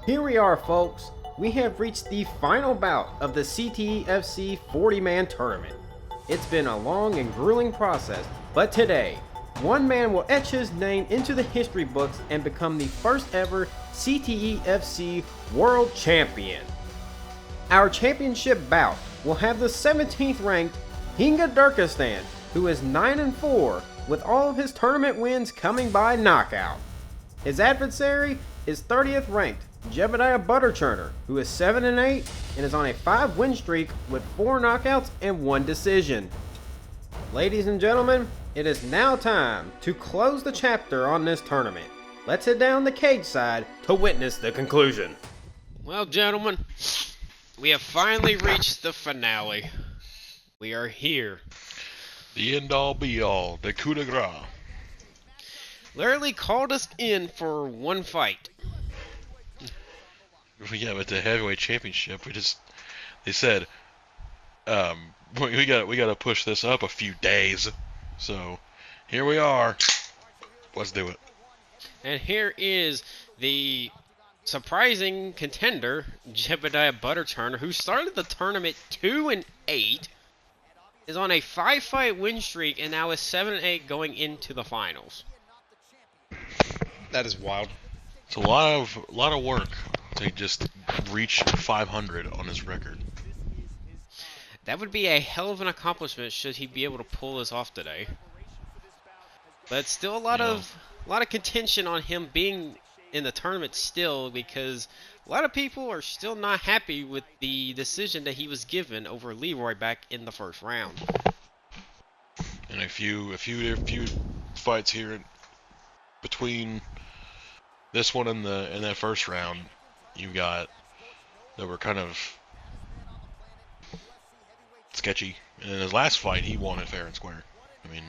Here we are, folks. We have reached the final bout of the CTEFC 40-man tournament. It's been a long and grueling process, but today, one man will etch his name into the history books and become the first ever CTEFC World Champion. Our championship bout will have the 17th ranked Hinga Durkastan, who is 9-4, with all of his tournament wins coming by knockout. His adversary is 30th ranked Jebediah Butterchurner, who is 7-8 and is on a 5-win streak with 4 knockouts and 1 decision. Ladies and gentlemen, it is now time to close the chapter on this tournament. Let's head down the cage side to witness the conclusion. Well, gentlemen, we have finally reached the finale. We are here. The end-all be-all, the coup de grace. Literally called us in for one fight. Yeah, but the heavyweight championship, they said, we gotta push this up a few days. So, here we are. Let's do it. And here is the surprising contender, Jebediah Butterchurner, who started the tournament 2-8, is on a 5-fight win streak, and now is 7-8 going into the finals. That is wild. It's a lot of work to just reach 500 on his record. That would be a hell of an accomplishment should he be able to pull this off today. But still a lot of contention on him being in the tournament still, because a lot of people are still not happy with the decision that he was given over Leroy back in the first round. And a few fights here between this one and that first round, you got that were kind of sketchy. And in his last fight, he won it fair and square. I mean,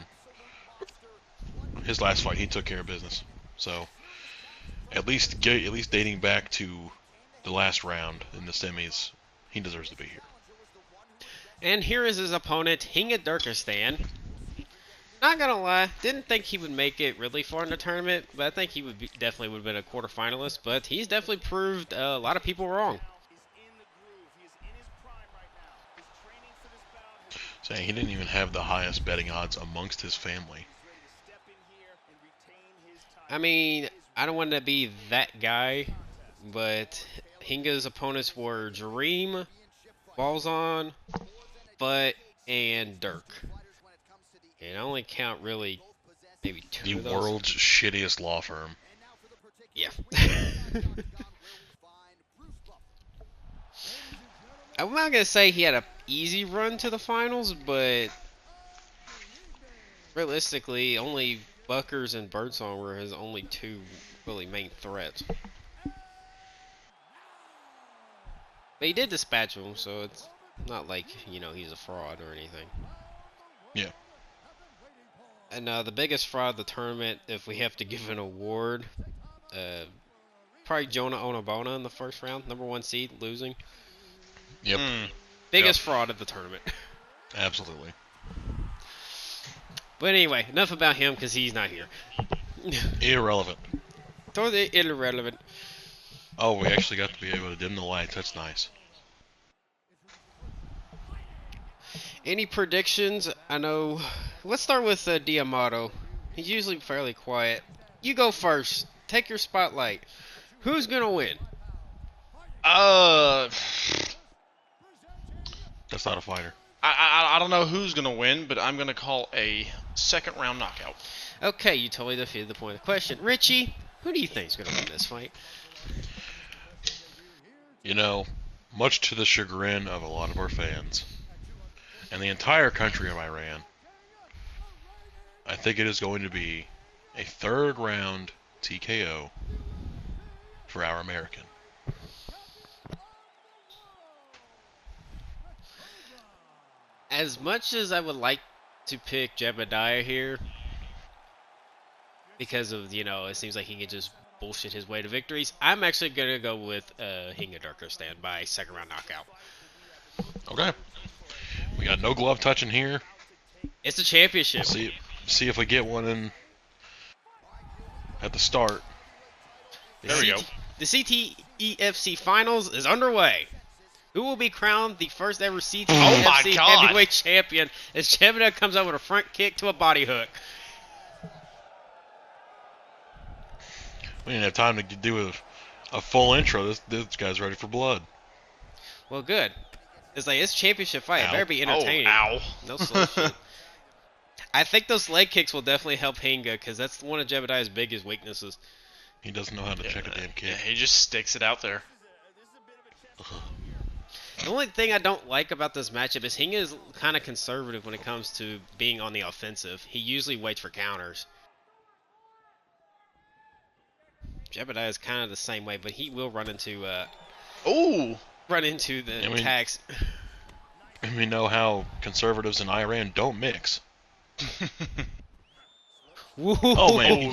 his last fight, he took care of business. So, at least dating back to the last round in the semis, he deserves to be here. And here is his opponent, Hinga Durkastan. Not gonna lie, didn't think he would make it really far in the tournament, but I think he definitely would have been a quarterfinalist. But he's definitely proved a lot of people wrong. Saying he didn't even have the highest betting odds amongst his family. I mean, I don't want to be that guy, but Hinga's opponents were Dream, Balzon, Butt, and Dirk. And I only count really maybe 2 of those. The world's shittiest law firm. Yeah. I'm not going to say he had an easy run to the finals, but realistically, only Buckers and Birdsong were his only 2 really main threats. But he did dispatch them, so it's not like, he's a fraud or anything. Yeah. And the biggest fraud of the tournament, if we have to give an award, probably Jonah Onabona in the first round, #1 seed, losing. Yep. Biggest fraud of the tournament. Absolutely. But anyway, enough about him because he's not here. Irrelevant. Totally irrelevant. Oh, we actually got to be able to dim the lights. That's nice. Any predictions? I know. Let's start with Diamato. He's usually fairly quiet. You go first. Take your spotlight. Who's gonna win? That's not a fighter. I don't know who's gonna win, but I'm gonna call a second round knockout. Okay, you totally defeated the point of the question. Richie, who do you think is gonna win this fight? Much to the chagrin of a lot of our fans and the entire country of Iran, I think it is going to be a 3rd round TKO for our American. As much as I would like to pick Jebediah here, because of, it seems like he can just bullshit his way to victories, I'm actually going to go with Hinga Durkastan by 2nd round knockout. Okay. We got no glove touching here. It's a championship. We'll see if we get one in at the start. There we go. The CTEFC Finals is underway. Who will be crowned the first ever CTEFC God. Heavyweight Champion as Jebediah comes out with a front kick to a body hook? We didn't have time to do a full intro. This guy's ready for blood. Well, good. It's like, it's championship fight. It Ow. better be entertaining. Ow. No slow shit. I think those leg kicks will definitely help Hinga, because that's one of Jebediah's biggest weaknesses. He doesn't know how to check a damn kick. Yeah, he just sticks it out there. The only thing I don't like about this matchup is Hinga is kind of conservative when it comes to being on the offensive. He usually waits for counters. Jebediah is kind of the same way, but he will run into Ooh. the attacks. And we know how conservatives in Iran don't mix. Oh man,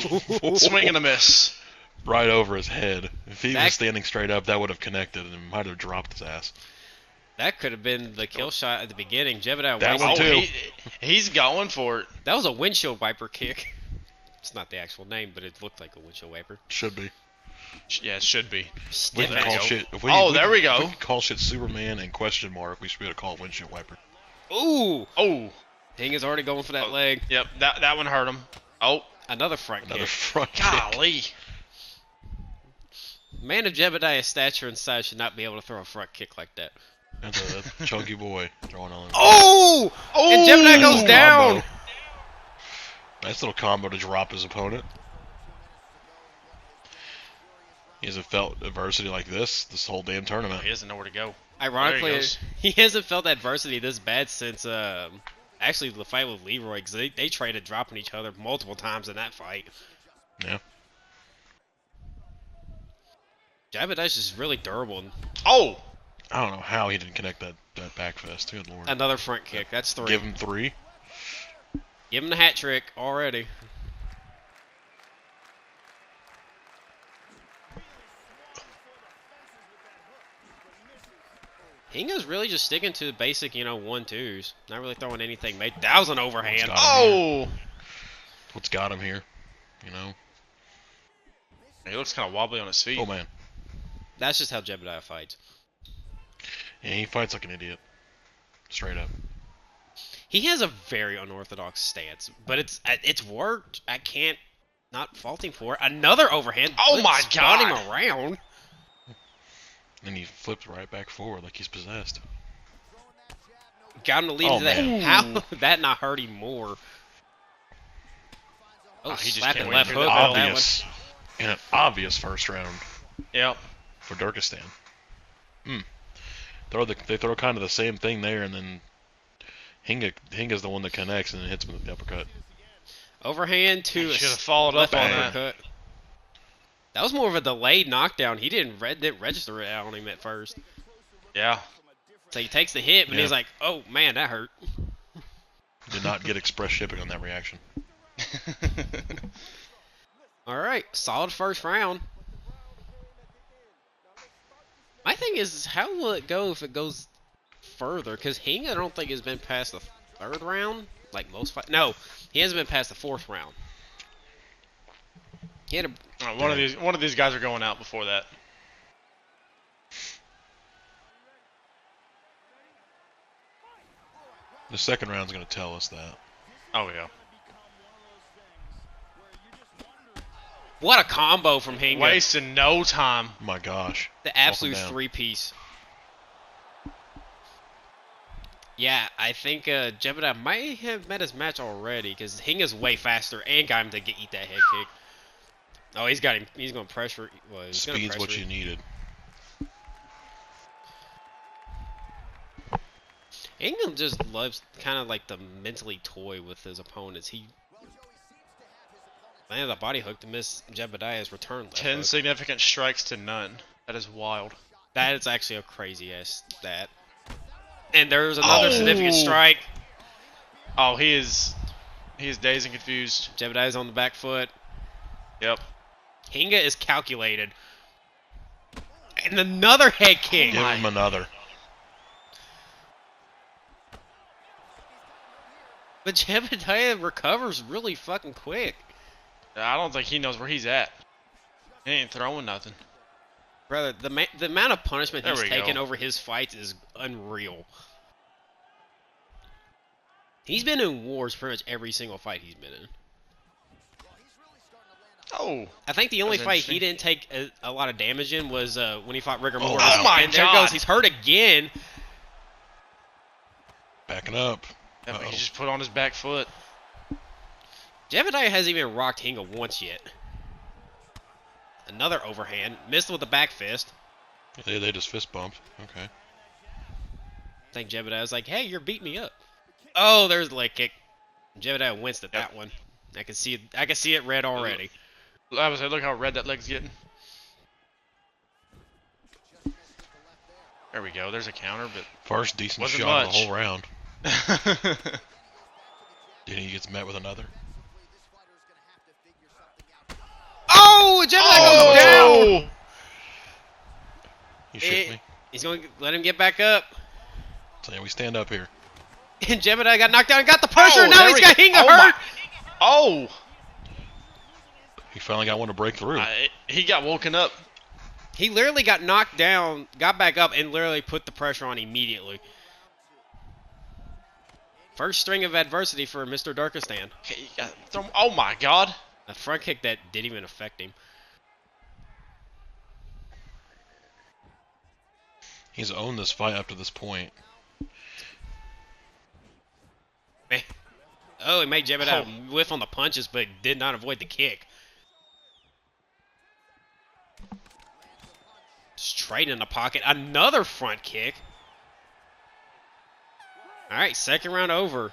Swing and a miss. right over his head. If he was standing straight up, that would have connected and might have dropped his ass. That could have been the kill shot at the beginning. Jebediah That wasted- one too. He's going for it. That was a windshield wiper kick. It's not the actual name, but it looked like a windshield wiper. Should be. Yeah, it should be. We Stiff can ass. call shit. There we go. If we could call shit Superman and question mark, we should be able to call it windshield wiper. Ooh! Oh. Hinga's already going for that leg. Yep, that one hurt him. Oh. Another front Another kick. front kick. Golly. Man of Jebediah's stature and size should not be able to throw a front kick like that. That's a chunky boy throwing on. Oh! And Jebediah goes down! Combo. Nice little combo to drop his opponent. He hasn't felt adversity like this whole damn tournament. He doesn't know where to go. Ironically, There he goes. he hasn't felt adversity this bad since, actually the fight with Leroy, because they traded dropping each other multiple times in that fight. Yeah. Jebediah's just really durable. Oh! I don't know how he didn't connect that back fist. Good lord. Another front kick. That's 3. Give him 3. Give him the hat trick already. Hinga's really just sticking to the basic, 1-2s. Not really throwing anything. That was an overhand. Oh! What's got him here? You know? He looks kind of wobbly on his feet. Oh man. That's just how Jebediah fights. Yeah, he fights like an idiot. Straight up. He has a very unorthodox stance, but it's worked. I can't not fault him for it. Another overhand. Oh my spun God. him around. And he flips right back forward like he's possessed. Got him to lead Oh, into that. man. How would that not hurt him more? Oh, He just slapping can't left wait hook for on that one. Obvious. In an obvious first round Yep. for Durkastan. They throw kind of the same thing there, and then Hinga's the one that connects and then hits him with the uppercut. Overhand to He a should have followed up left on that. uppercut. That was more of a delayed knockdown. He didn't register it on him at first. Yeah. So he takes the hit, but Yeah. he's like, "Oh man, that hurt." Did not get express shipping on that reaction. All right, solid first round. My thing is, how will it go if it goes further? Because Hinga, I don't think has been past the 3rd round, like most fights. No, he hasn't been past the 4th round. He had a One of these guys are going out before that. The second round's going to tell us that. Oh yeah. what a combo from Hinga. Wasting no time. My gosh. The absolute down. 3-piece. Yeah, I think Jebediah might have met his match already because Hinga's way faster and got him to eat that head kick. Oh, he's got him. He's going to pressure. Well, he's gonna Speed's what pressure you needed. Hinga just loves kind of like the mentally toy with his opponents. He landed a body hook to miss Jebediah's return left 10 hook. significant strikes to none. That is wild. That is actually a crazy ass stat. And there's another significant strike. Oh, he is dazed and confused. Jebediah's on the back foot. Yep. Hinga is calculated. And another head kick. Give him another. But Jebediah recovers really fucking quick. I don't think he knows where he's at. He ain't throwing nothing. Brother, the amount of punishment There he's we taken go. over his fights is unreal. He's been in wars pretty much every single fight he's been in. Oh. I think the only That's fight he interesting. didn't take a lot of damage in was when he fought Rigor Mortis. wow. Oh my and there God. goes, he's hurt again. Backing up. That Uh-oh. he just put on his back foot. Jebediah hasn't even rocked Hinga once yet. Another overhand. Missed with the back fist. They just fist bumped. Okay. I think Jebediah's like, hey, you're beating me up. Oh, there's the leg kick. Jebediah winced at that one. I can see it red already. I was like, look how red that leg's getting. There we go. There's a counter, First decent Wasn't shot of the much. whole round. but Then he gets met with another. Oh, Jebediah goes down. You shit me. He's going to let him get back up. So yeah, we stand up here. And Jebediah got knocked down and got the pressure. Oh, Now there he's we got go. Hinga Oh my- hurt. Oh! He finally got one to break through. He got woken up. He literally got knocked down, got back up, and literally put the pressure on immediately. First string of adversity for Mr. Durkastan. Oh my God! A front kick that didn't even affect him. He's owned this fight up to this point. Man. Oh, he made Jebediah whiff on the punches, but did not avoid the kick. Straight in the pocket. Another front kick. All right, second round over.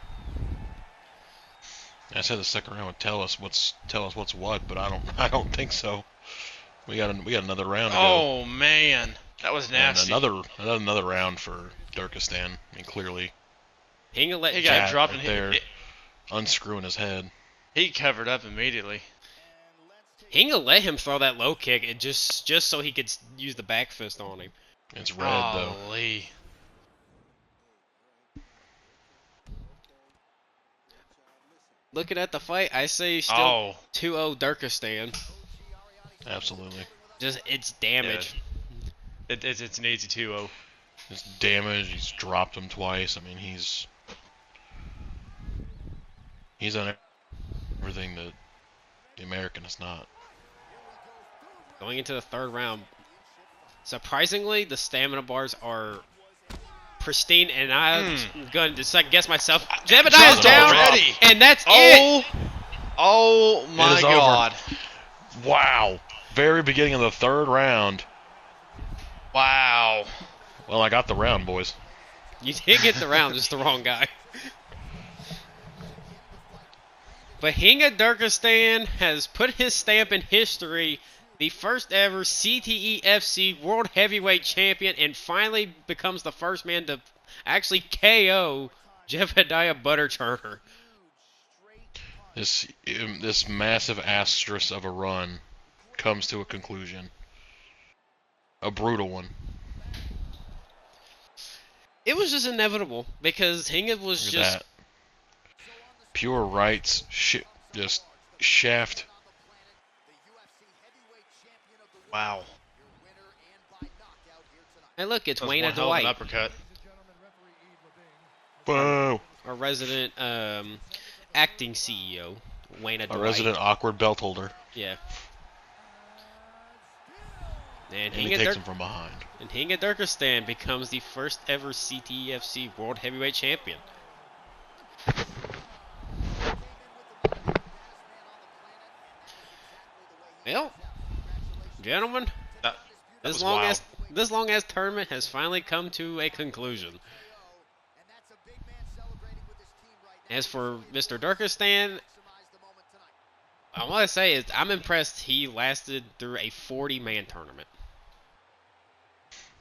I said the second round would tell us what's what, but I don't think so. We got another round to go. Oh man, that was nasty. And another round for Durkastan. I mean, clearly Hinga let He Jeb- got dropped right and there, unscrewing his head. he covered up immediately. Hinga let him throw that low kick, it just so he could use the back fist on him. It's red though. Golly. Looking at the fight, I say still Oh, 2-0 Durkastan. Absolutely. Just it's damage. it's an easy 2-0. It's damage. He's dropped him twice. I mean, he's done everything that the American is not. Going into the third round, surprisingly, the stamina bars are pristine, and I'm going to second guess myself. Jebediah's Dropped down, already. and that's it. Oh my is over. God. Wow. Very beginning of the third round. Wow. Well, I got the round, boys. You did get the round, just the wrong guy. But Hinga Durkastan has put his stamp in history, the first ever CTEFC World Heavyweight Champion, and finally becomes the first man to actually KO Jebediah Butterchurner. This massive asterisk of a run comes to a conclusion. A brutal one. It was just inevitable because Hinga was Look at just that. Pure rights, just shaft. Wow. Hey, look, it's That was Wayne one hell of an Dwight, uppercut. Whoa! our resident acting CEO, Wayne A Dwight. resident awkward belt holder. Yeah. And And he takes him from behind. And Hinga Durkastan becomes the first ever CTEFC World Heavyweight Champion. Well, gentlemen, That this was long as tournament has finally come to a conclusion. As for Mr. Durkastan, I want to say is I'm impressed he lasted through a 40-man tournament.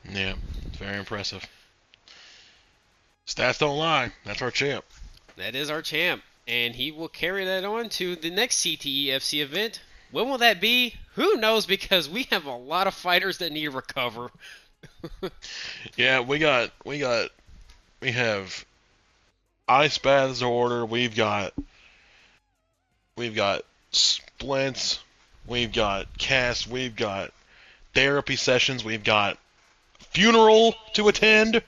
Yeah, it's very impressive. Stats don't lie. That's our champ. That is our champ, and he will carry that on to the next CTEFC event. When will that be? Who knows, because we have a lot of fighters that need to recover. Yeah, we have ice baths to order. We've got splints. We've got casts. We've got therapy sessions. We've got funeral to attend.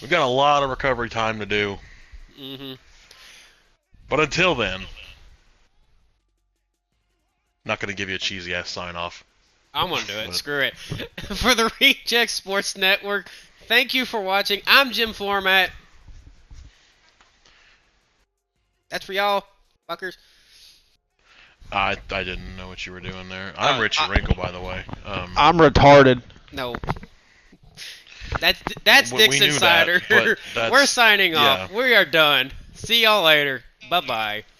We've got a lot of recovery time to do. Mm-hmm. But until then, not going to give you a cheesy ass sign off. I'm gonna do it. Screw it. For the Reject Sports Network, thank you for watching. I'm Jim Format. That's for y'all, fuckers. I didn't know what you were doing there. I'm Richie Wrinkle, by the way. I'm retarded. No. That's We Dick's knew that, Insider. but that's- We're signing off. yeah. We are done. See y'all later. Bye-bye.